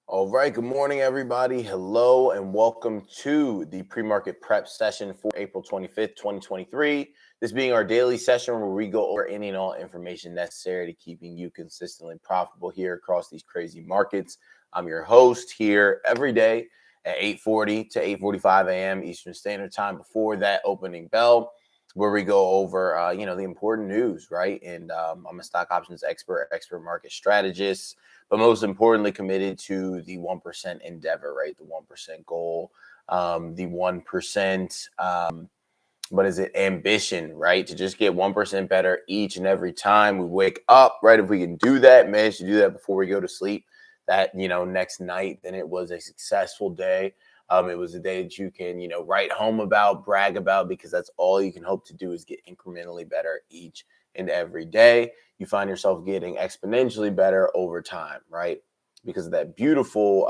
All right, good morning, everybody. Hello, and welcome to the Premarket Prep session for April 25th, 2023. This being our daily session where we go over any and all information necessary to keeping you consistently profitable here across these crazy markets. I'm your host here every day at 8:40 to 8:45 a.m. Eastern Standard Time before that opening bell, where we go over, the important news, right? And I'm a stock options expert market strategist, but most importantly, committed to the 1% endeavor, right? The 1% goal, the 1%, ambition, right? To just get 1% better each and every time we wake up, right? If we can do that, manage to do that before we go to sleep, that, next night, then it was a successful day. It was a day that you can, write home about, brag about, because that's all you can hope to do is get incrementally better each and every day. You find yourself getting exponentially better over time, right? Because of that beautiful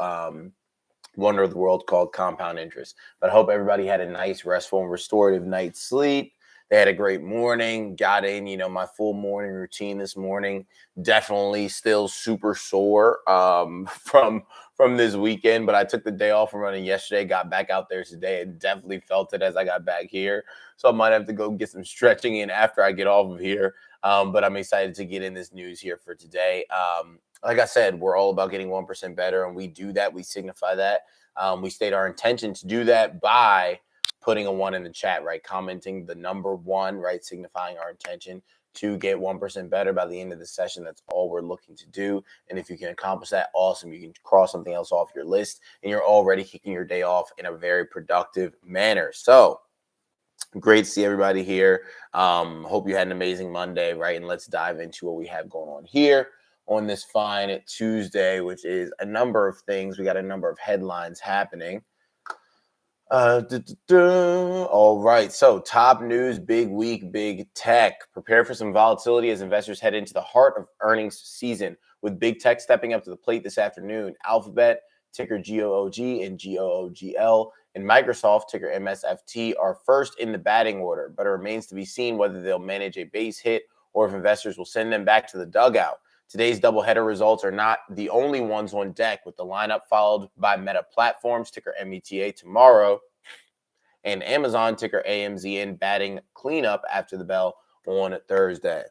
wonder of the world called compound interest. But I hope everybody had a nice, restful, and restorative night's sleep. They had a great morning, got in, my full morning routine this morning. Definitely still super sore from this weekend, but I took the day off from running yesterday, got back out there today, and definitely felt it as I got back here. So I might have to go get some stretching in after I get off of here. But I'm excited to get in this news here for today. Like I said, we're all about getting 1% better, and we do that. We signify that. We state our intention to do that by putting a one in the chat, right? Commenting the number one, right? Signifying our intention to get 1% better by the end of the session. That's all we're looking to do. And if you can accomplish that, awesome. You can cross something else off your list, and you're already kicking your day off in a very productive manner. So, great to see everybody here. Hope you had an amazing Monday, right? And let's dive into what we have going on here on this fine Tuesday, which is a number of things. We got a number of headlines happening. All right. So, top news, big week, big tech. Prepare for some volatility as investors head into the heart of earnings season, with big tech stepping up to the plate this afternoon. Alphabet, ticker GOOG and GOOGL, and Microsoft, ticker MSFT, are first in the batting order, but it remains to be seen whether they'll manage a base hit or if investors will send them back to the dugout. Today's doubleheader results are not the only ones on deck, with the lineup followed by Meta Platforms, ticker META, tomorrow, and Amazon, ticker AMZN, batting cleanup after the bell on Thursday.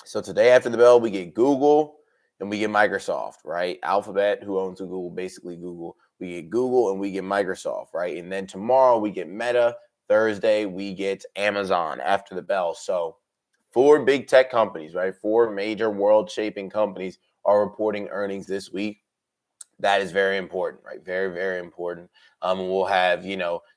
So today after the bell, we get Google and we get Microsoft, right? Alphabet, who owns Google, basically Google. We get Google and we get Microsoft, right? And then tomorrow we get Meta. Thursday, we get Amazon after the bell. So four big tech companies, right? Four major world-shaping companies are reporting earnings this week. That is very important, right? Very, very important. We'll have,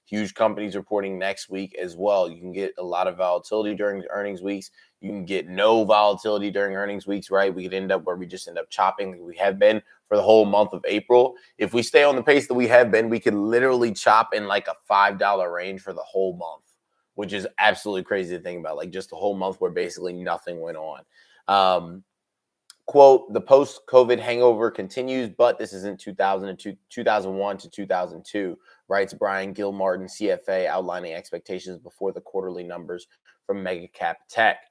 huge companies reporting next week as well. You can get a lot of volatility during earnings weeks. You can get no volatility during earnings weeks, right? We could end up where we just end up chopping like we have been for the whole month of April. If we stay on the pace that we have been, we could literally chop in like a $5 range for the whole month, which is absolutely crazy to think about. Like just the whole month where basically nothing went on. Quote, the post-COVID hangover continues, but this isn't 2001 to 2002, writes Brian Gilmartin, CFA, outlining expectations before the quarterly numbers from mega cap tech.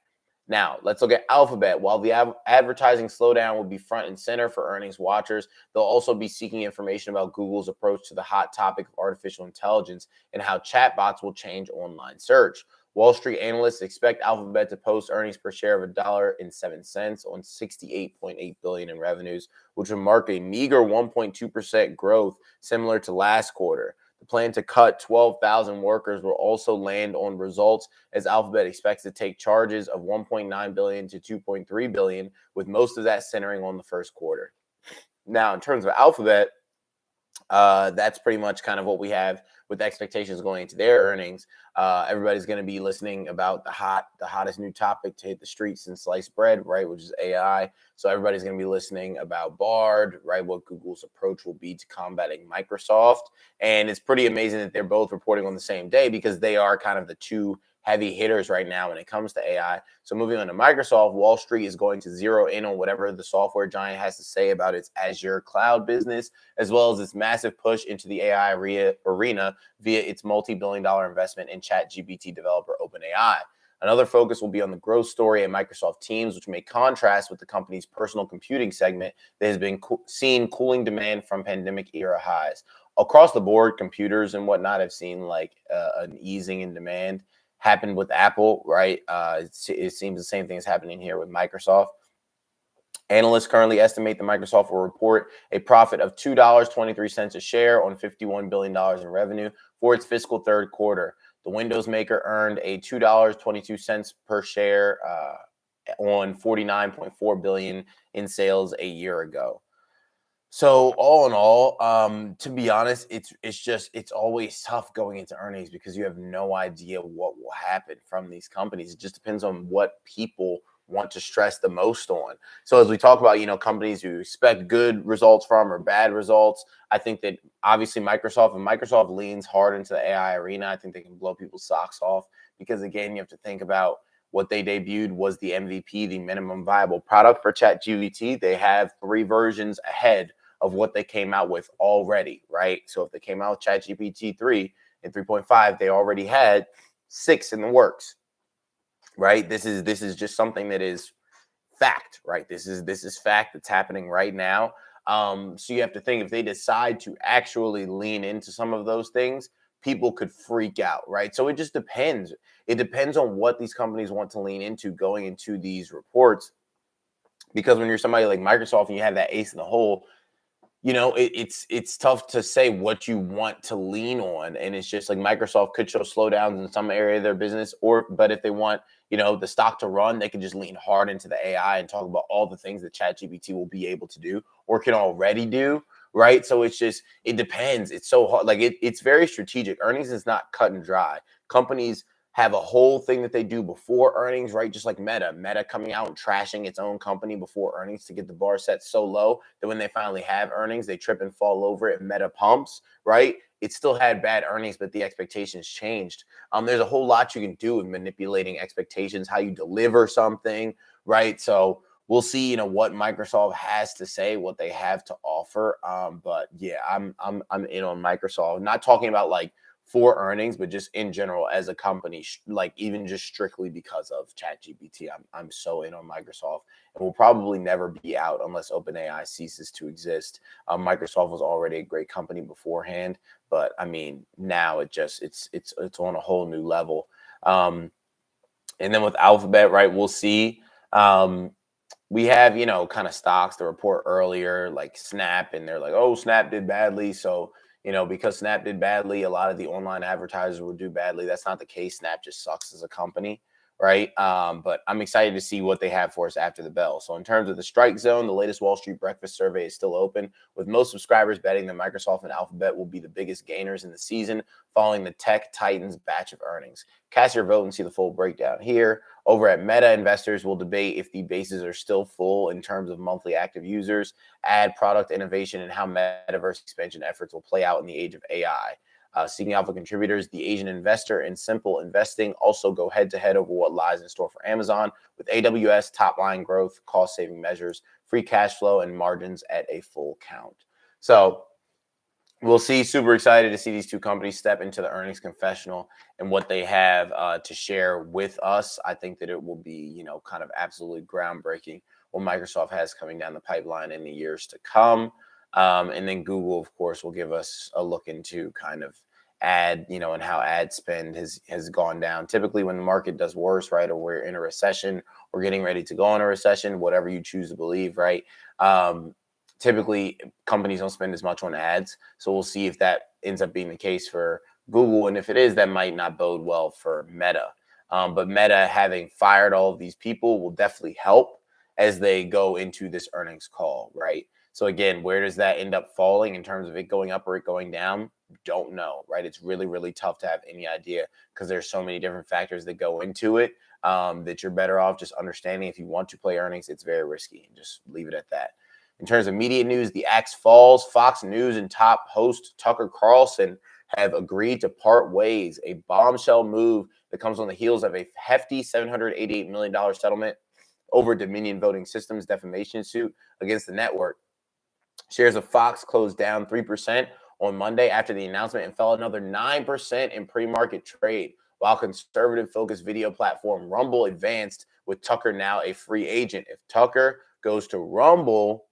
Now, let's look at Alphabet. While the advertising slowdown will be front and center for earnings watchers, they'll also be seeking information about Google's approach to the hot topic of artificial intelligence and how chatbots will change online search. Wall Street analysts expect Alphabet to post earnings per share of $1.07 on $68.8 billion in revenues, which would mark a meager 1.2% growth, similar to last quarter. The plan to cut 12,000 workers will also land on results, as Alphabet expects to take charges of $1.9 billion to $2.3 billion, with most of that centering on the first quarter. Now, in terms of Alphabet, that's pretty much kind of what we have with expectations going into their earnings. Everybody's going to be listening about the hottest new topic to hit the streets since sliced bread, right, which is AI. So everybody's going to be listening about Bard, right, what Google's approach will be to combating Microsoft. And it's pretty amazing that they're both reporting on the same day, because they are kind of the two heavy hitters right now when it comes to AI. So moving on to Microsoft, Wall Street is going to zero in on whatever the software giant has to say about its Azure cloud business, as well as its massive push into the AI arena via its multi-billion-dollar investment in ChatGPT developer OpenAI. Another focus will be on the growth story at Microsoft Teams, which may contrast with the company's personal computing segment that has been seen cooling demand from pandemic era highs. Across the board, computers and whatnot have seen like an easing in demand. Happened with Apple, right? It seems the same thing is happening here with Microsoft. Analysts currently estimate that Microsoft will report a profit of $2.23 a share on $51 billion in revenue for its fiscal third quarter. The Windows maker earned a $2.22 per share on $49.4 billion in sales a year ago. So all in all, to be honest, it's always tough going into earnings because you have no idea what will happen from these companies. It just depends on what people want to stress the most on. So as we talk about, companies you expect good results from or bad results, I think that obviously Microsoft leans hard into the AI arena. I think they can blow people's socks off because again, you have to think about what they debuted was the MVP, the minimum viable product for ChatGPT. They have 3 versions ahead of what they came out with already, right? So if they came out with ChatGPT 3 and 3.5, they already had 6 in the works, right? This is just something that is fact, right? This is fact that's happening right now. So you have to think if they decide to actually lean into some of those things, people could freak out, right? So it just depends. It depends on what these companies want to lean into going into these reports. Because when you're somebody like Microsoft and you have that ace in the hole, it's tough to say what you want to lean on, and it's just like Microsoft could show slowdowns in some area of their business, but if they want the stock to run, they can just lean hard into the AI and talk about all the things that ChatGPT will be able to do or can already do, right? So it depends. It's so hard. Like it's very strategic. Earnings is not cut and dry. Companies have a whole thing that they do before earnings, right? Just like Meta coming out and trashing its own company before earnings to get the bar set so low that when they finally have earnings, they trip and fall over it. Meta pumps, right? It still had bad earnings, but the expectations changed. There's a whole lot you can do with manipulating expectations, how you deliver something, right? So we'll see, what Microsoft has to say, what they have to offer. But yeah, I'm in on Microsoft. Not talking about like for earnings, but just in general as a company, like even just strictly because of ChatGPT, I'm so in on Microsoft, and will probably never be out unless OpenAI ceases to exist. Microsoft was already a great company beforehand, but I mean now it's on a whole new level. And then with Alphabet, right, we'll see. We have, kind of stocks to report earlier, like Snap, and they're like, oh, Snap did badly. So, because Snap did badly, a lot of the online advertisers will do badly. That's not the case. Snap just sucks as a company, right? But I'm excited to see what they have for us after the bell. So in terms of the strike zone, the latest Wall Street breakfast survey is still open, with most subscribers betting that Microsoft and Alphabet will be the biggest gainers in the season following the tech titans batch of earnings. Cast your vote and see the full breakdown here. Over at Meta, investors will debate if the bases are still full in terms of monthly active users, ad product innovation, and how metaverse expansion efforts will play out in the age of AI. Seeking Alpha contributors, the Asian investor, and Simple Investing also go head-to-head over what lies in store for Amazon, with AWS top-line growth, cost-saving measures, free cash flow, and margins at a full count. So we'll see. Super excited to see these two companies step into the earnings confessional and what they have to share with us. I think that it will be, kind of absolutely groundbreaking what Microsoft has coming down the pipeline in the years to come. And then Google, of course, will give us a look into kind of ad, and how ad spend has gone down. Typically when the market does worse, right, or we're in a recession, we're getting ready to go in a recession, whatever you choose to believe, right? Typically companies don't spend as much on ads. So we'll see if that ends up being the case for Google. And if it is, that might not bode well for Meta. But Meta having fired all of these people will definitely help as they go into this earnings call, right? So again, where does that end up falling in terms of it going up or it going down? Don't know, right? It's really, really tough to have any idea because there's so many different factors that go into it that you're better off just understanding. If you want to play earnings, it's very risky. Just leave it at that. In terms of media news, the axe falls. Fox News and top host Tucker Carlson have agreed to part ways, a bombshell move that comes on the heels of a hefty $788 million settlement over Dominion Voting Systems defamation suit against the network. Shares of Fox closed down 3% on Monday after the announcement and fell another 9% in pre-market trade. while conservative-focused video platform Rumble advanced, with Tucker now a free agent. If Tucker goes to Rumble,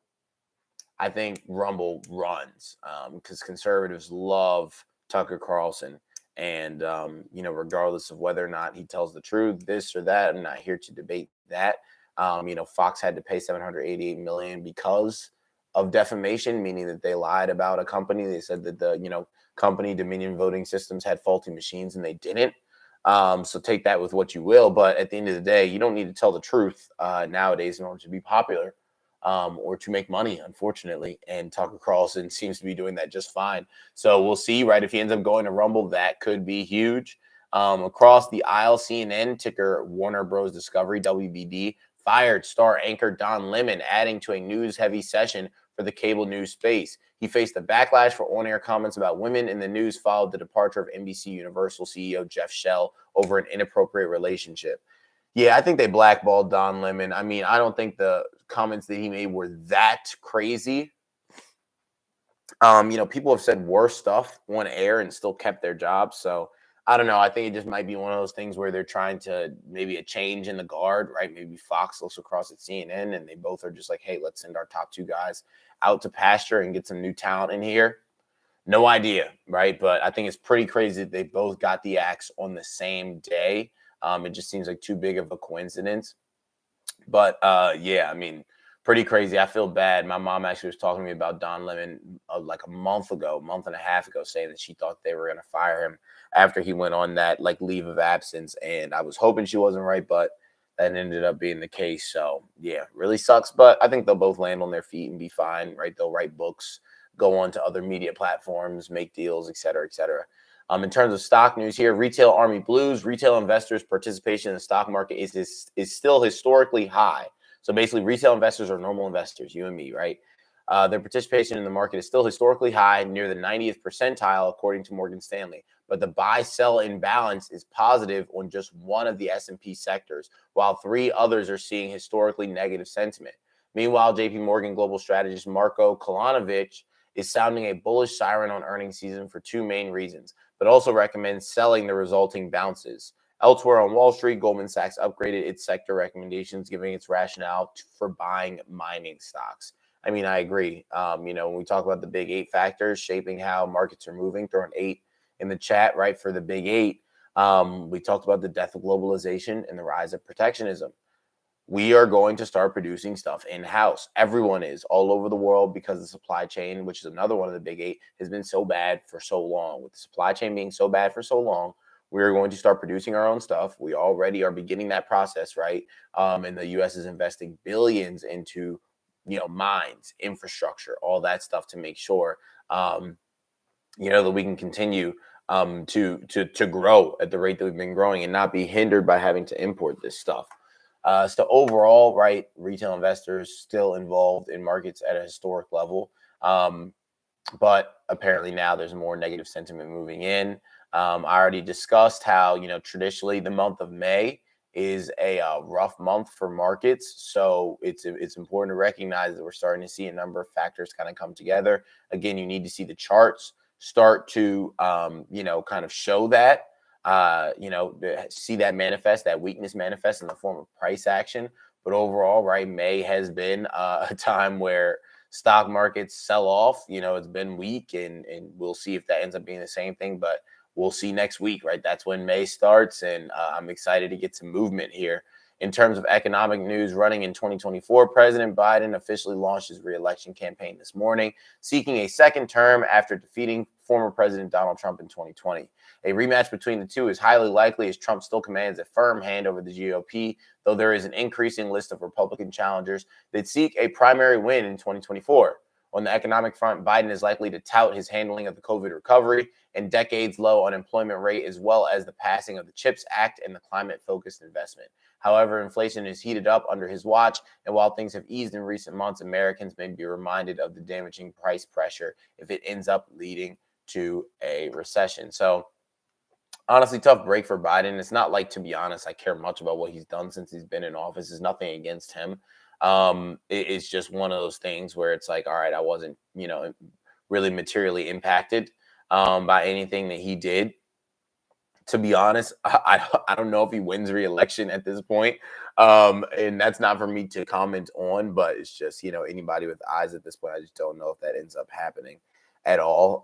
I think Rumble runs because conservatives love Tucker Carlson. And, regardless of whether or not he tells the truth, this or that, I'm not here to debate that. Fox had to pay $788 million because of defamation, meaning that they lied about a company. They said that the company Dominion Voting Systems had faulty machines and they didn't. So take that with what you will. But at the end of the day, you don't need to tell the truth nowadays in order to be popular or to make money, unfortunately. And Tucker Carlson seems to be doing that just fine. So we'll see, right? If he ends up going to Rumble, that could be huge. Across the aisle, CNN, ticker Warner Bros. Discovery, WBD, fired star anchor Don Lemon, adding to a news-heavy session for the cable news space. He faced a backlash for on-air comments about women in the news, followed the departure of NBC Universal CEO Jeff Shell over an inappropriate relationship. Yeah, I think they blackballed Don Lemon. I mean, I don't think the comments that he made were that crazy. People have said worse stuff on air and still kept their jobs. So I don't know. I think it just might be one of those things where they're trying to maybe a change in the guard, right? Maybe Fox looks across at CNN and they both are just like, hey, let's send our top two guys out to pasture and get some new talent in here. No idea, right? But I think it's pretty crazy that they both got the axe on the same day. It just seems like too big of a coincidence. But yeah, I mean, pretty crazy. I feel bad. My mom actually was talking to me about Don Lemon like a month and a half ago, saying that she thought they were going to fire him after he went on that like leave of absence. And I was hoping she wasn't right, but that ended up being the case. So yeah, really sucks. But I think they'll both land on their feet and be fine, right? They'll write books, go on to other media platforms, make deals, et cetera, et cetera. In terms of stock news here, retail Army Blues, retail investors' participation in the stock market is still historically high. So basically, retail investors are normal investors, you and me, right? Their participation in the market is still historically high, near the 90th percentile, according to Morgan Stanley. But the buy-sell imbalance is positive on just one of the S&P sectors, while three others are seeing historically negative sentiment. Meanwhile, JP Morgan global strategist Marco Kolanovic is sounding a bullish siren on earnings season for two main reasons, but also recommends selling the resulting bounces. Elsewhere on Wall Street, Goldman Sachs upgraded its sector recommendations, giving its rationale for buying mining stocks. I mean, I agree. When we talk about the big eight factors shaping how markets are moving, throw an eight in the chat, right, for the big eight. We talked about the death of globalization and the rise of protectionism. We are going to start producing stuff in-house. Everyone is all over the world because the supply chain, which is another one of the big eight, has been so bad for so long. With the supply chain being so bad for so long, we're going to start producing our own stuff. We already are beginning that process, right? And the U.S. is investing billions into, mines, infrastructure, all that stuff to make sure, that we can continue to grow at the rate that we've been growing and not be hindered by having to import this stuff. So overall, right, retail investors still involved in markets at a historic level. But apparently now there's more negative sentiment moving in. I already discussed how, traditionally the month of May is a rough month for markets. So it's important to recognize that we're starting to see a number of factors kind of come together. Again, you need to see the charts start to, kind of show that. See that manifest, that weakness manifest in the form of price action. But overall, right, May has been a time where stock markets sell off. It's been weak, and we'll see if that ends up being the same thing. But we'll see next week, right? That's when May starts, and I'm excited to get some movement here. In terms of economic news, running in 2024, President Biden officially launched his re-election campaign this morning, seeking a second term after defeating former President Donald Trump in 2020. A rematch between the two is highly likely as Trump still commands a firm hand over the GOP, though there is an increasing list of Republican challengers that seek a primary win in 2024. On the economic front, Biden is likely to tout his handling of the COVID recovery and decades-low unemployment rate, as well as the passing of the CHIPS Act and the climate-focused investment. However, inflation is heated up under his watch, and while things have eased in recent months, Americans may be reminded of the damaging price pressure if it ends up leading to a recession. So, honestly, tough break for Biden. It's not like, to be honest, I care much about what he's done since he's been in office. It's nothing against him. It's just one of those things where it's like, all right, I wasn't, really materially impacted by anything that he did. To be honest, I don't know if he wins re-election at this point. And that's not for me to comment on, but it's just, anybody with eyes at this point, I just don't know if that ends up happening at all.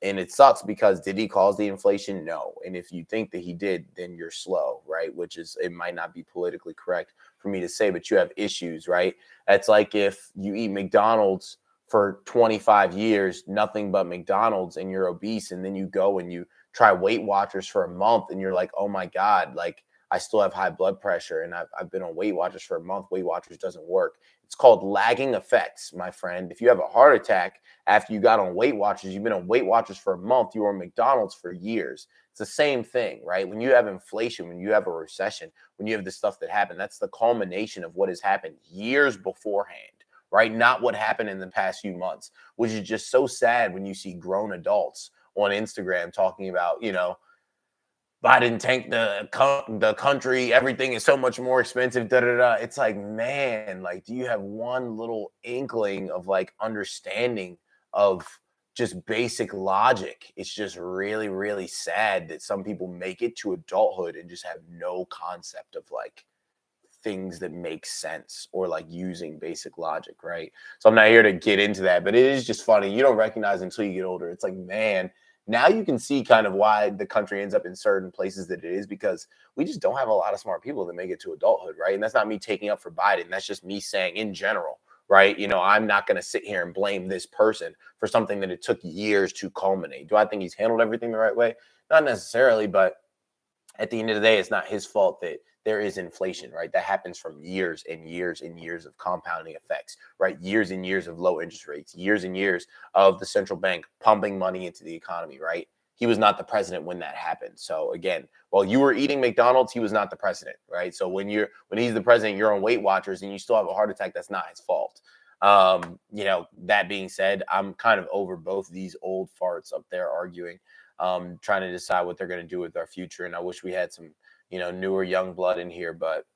And it sucks because did he cause the inflation? No. And if you think that he did, then you're slow, right? Which is, it might not be politically correct for me to say, but you have issues, right? That's like if you eat McDonald's for 25 years, nothing but McDonald's, and you're obese, and then you go and you try Weight Watchers for a month and you're like, oh my God, like I still have high blood pressure and I've been on Weight Watchers for a month. Weight Watchers doesn't work. It's called lagging effects, my friend. If you have a heart attack after you got on Weight Watchers, you've been on Weight Watchers for a month, you were on McDonald's for years. It's the same thing, right? When you have inflation, when you have a recession, when you have the stuff that happened, that's the culmination of what has happened years beforehand, right? Not what happened in the past few months, which is just so sad when you see grown adults on Instagram talking about, Biden tanked the country. Everything is so much more expensive. Da da da. It's like, man, like, do you have one little inkling of like understanding of just basic logic? It's just really, really sad that some people make it to adulthood and just have no concept of like things that make sense or like using basic logic, right? So I'm not here to get into that, but it is just funny. You don't recognize until you get older. It's like, man, now you can see kind of why the country ends up in certain places that it is because we just don't have a lot of smart people that make it to adulthood, right? And that's not me taking up for Biden. That's just me saying in general, right? I'm not going to sit here and blame this person for something that it took years to culminate. Do I think he's handled everything the right way? Not necessarily, but at the end of the day, it's not his fault that there is inflation, right? That happens from years and years and years of compounding effects, right? Years and years of low interest rates, years and years of the central bank pumping money into the economy, right? He was not the president when that happened. So again, while you were eating McDonald's, he was not the president, right? So when he's the president, you're on Weight Watchers and you still have a heart attack, that's not his fault. That being said, I'm kind of over both these old farts up there arguing, trying to decide what they're going to do with our future. And I wish we had some, newer young blood in here, but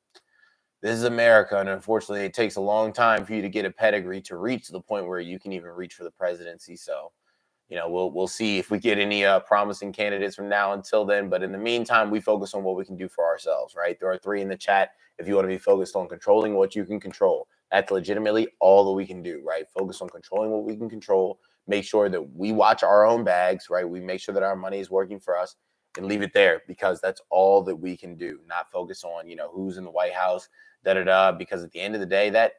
this is America. And unfortunately, it takes a long time for you to get a pedigree to reach the point where you can even reach for the presidency. So, we'll see if we get any promising candidates from now until then. But in the meantime, we focus on what we can do for ourselves, right? There are 3 in the chat. If you want to be focused on controlling what you can control, that's legitimately all that we can do, right? Focus on controlling what we can control. Make sure that we watch our own bags, right? We make sure that our money is working for us and leave it there because that's all that we can do. Not focus on, who's in the White House, da da da. Because at the end of the day, that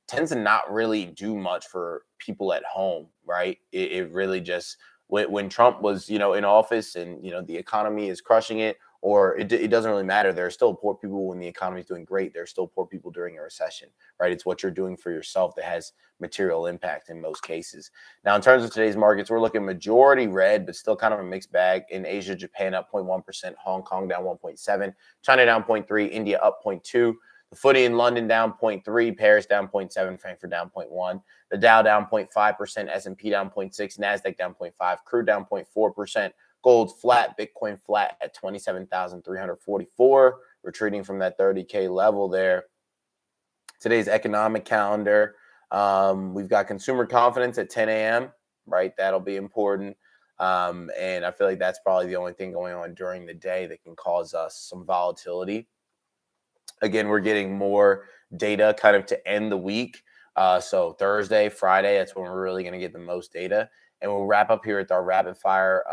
tends to not really do much for people at home, right? It really just when Trump was, in office and the economy is crushing it, or it doesn't really matter. There are still poor people when the economy is doing great. There are still poor people during a recession, right? It's what you're doing for yourself that has material impact in most cases. Now, in terms of today's markets, we're looking majority red, but still kind of a mixed bag. In Asia, Japan up 0.1%, Hong Kong down 1.7, China down 0.3, India up 0.2. The footy in London down 0.3, Paris down 0.7, Frankfurt down 0.1, the Dow down 0.5%, S&P down 0.6, NASDAQ down 0.5, crude down 0.4%, gold flat, Bitcoin flat at 27,344, retreating from that 30K level there. Today's economic calendar, we've got consumer confidence at 10 a.m., right? That'll be important. And I feel like that's probably the only thing going on during the day that can cause us some volatility. Again, we're getting more data kind of to end the week. So Thursday, Friday, that's when we're really going to get the most data. And we'll wrap up here with our rapid fire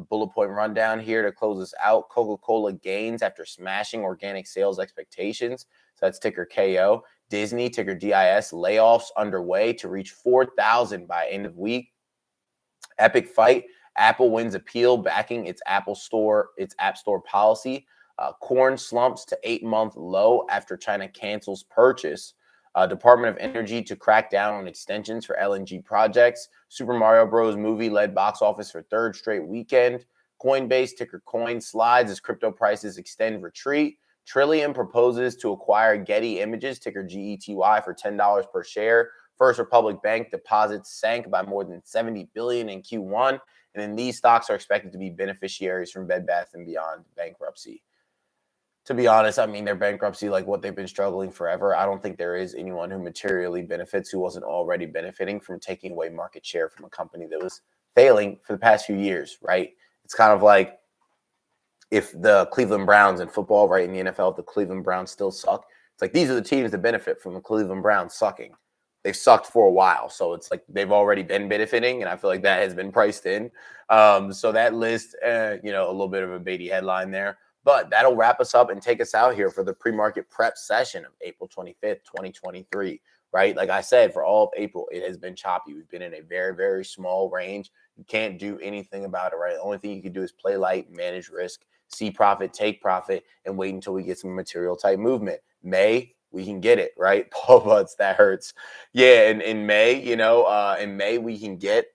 bullet point rundown here to close us out. Coca-Cola gains after smashing organic sales expectations. So that's ticker KO. Disney, ticker DIS, layoffs underway to reach 4,000 by end of week. Epic fight. Apple wins appeal backing its App Store policy. Corn slumps to 8-month low after China cancels purchase. Department of Energy to crack down on extensions for LNG projects. Super Mario Bros. Movie led box office for 3rd straight weekend. Coinbase, ticker coin, slides as crypto prices extend retreat. Trillium proposes to acquire Getty Images, ticker GETY, for $10 per share. First Republic Bank deposits sank by more than $70 billion in Q1. And then these stocks are expected to be beneficiaries from Bed Bath & Beyond bankruptcy. To be honest, I mean, their bankruptcy, like what they've been struggling forever. I don't think there is anyone who materially benefits who wasn't already benefiting from taking away market share from a company that was failing for the past few years, right? It's kind of like if the Cleveland Browns in football, right, in the NFL, if the Cleveland Browns still suck, it's like these are the teams that benefit from the Cleveland Browns sucking. They've sucked for a while, so it's like they've already been benefiting, and I feel like that has been priced in. So that list, a little bit of a baity headline there, but that'll wrap us up and take us out here for the pre-market prep session of April 25th, 2023. Right, like I said, for all of April, it has been choppy. We've been in a very, very small range. You can't do anything about it, right? The only thing you can do is play light, manage risk, see profit, take profit, and wait until we get some material type movement. May, we can get it, right? Paul Butts, that hurts. Yeah, in May, in May we can get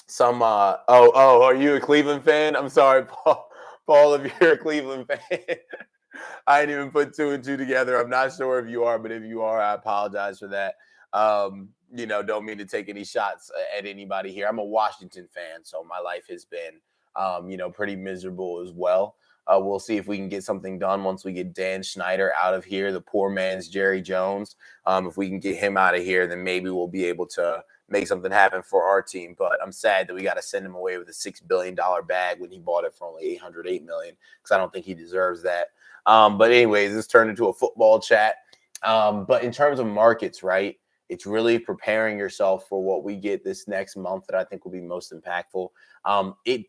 some are you a Cleveland fan? I'm sorry, Paul. Paul, if you're a Cleveland fan. I didn't even put two and two together. I'm not sure if you are, but if you are, I apologize for that. Don't mean to take any shots at anybody here. I'm a Washington fan, so my life has been, pretty miserable as well. We'll see if we can get something done once we get Dan Schneider out of here, the poor man's Jerry Jones. If we can get him out of here, then maybe we'll be able to make something happen for our team. But I'm sad that we got to send him away with a $6 billion bag when he bought it for only $808 million, because I don't think he deserves that. But anyways, this turned into a football chat. But in terms of markets, right, it's really preparing yourself for what we get this next month that I think will be most impactful.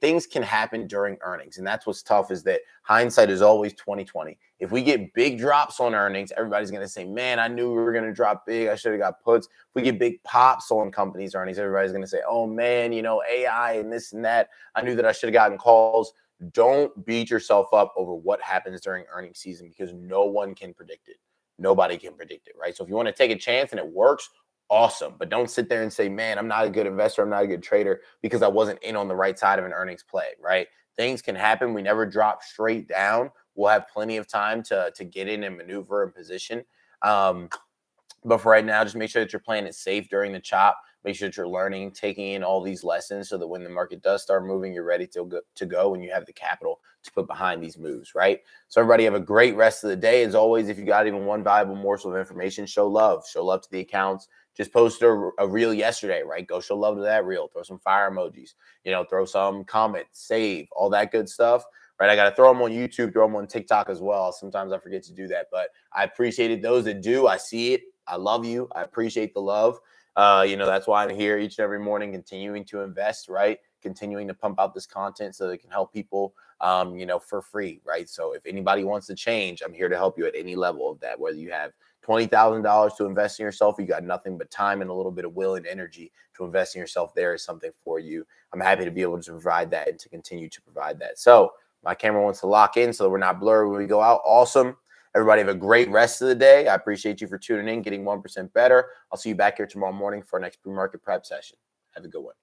Things can happen during earnings, and that's what's tough, is that hindsight is always 2020. If we get big drops on earnings, everybody's going to say, man, I knew we were going to drop big. I should have got puts. If we get big pops on companies' earnings, everybody's going to say, oh, man, AI and this and that. I knew that I should have gotten calls. Don't beat yourself up over what happens during earnings season, because no one can predict it. Nobody can predict it, right? So if you want to take a chance and it works, awesome. But don't sit there and say, man, I'm not a good investor, I'm not a good trader because I wasn't in on the right side of an earnings play, right? Things can happen. We never drop straight down. We'll have plenty of time to get in and maneuver and position. But for right now, just make sure that you're playing it safe during the chop. Make sure that you're learning, taking in all these lessons so that when the market does start moving, you're ready to go and you have the capital to put behind these moves, right? So everybody have a great rest of the day. As always, if you got even one valuable morsel of information, show love. Show love to the accounts. Just posted a reel yesterday, right? Go show love to that reel. Throw some fire emojis, throw some comments, save, all that good stuff. Right, I got to throw them on YouTube, throw them on TikTok as well. Sometimes I forget to do that, but I appreciated those that do. I see it. I love you. I appreciate the love. That's why I'm here each and every morning, continuing to invest, right? Continuing to pump out this content so that it can help people, for free, right? So if anybody wants to change, I'm here to help you at any level of that. Whether you have $20,000 to invest in yourself, you got nothing but time and a little bit of will and energy to invest in yourself, there is something for you. I'm happy to be able to provide that and to continue to provide that. So my camera wants to lock in so that we're not blurry when we go out. Awesome. Everybody have a great rest of the day. I appreciate you for tuning in, getting 1% better. I'll see you back here tomorrow morning for our next pre-market prep session. Have a good one.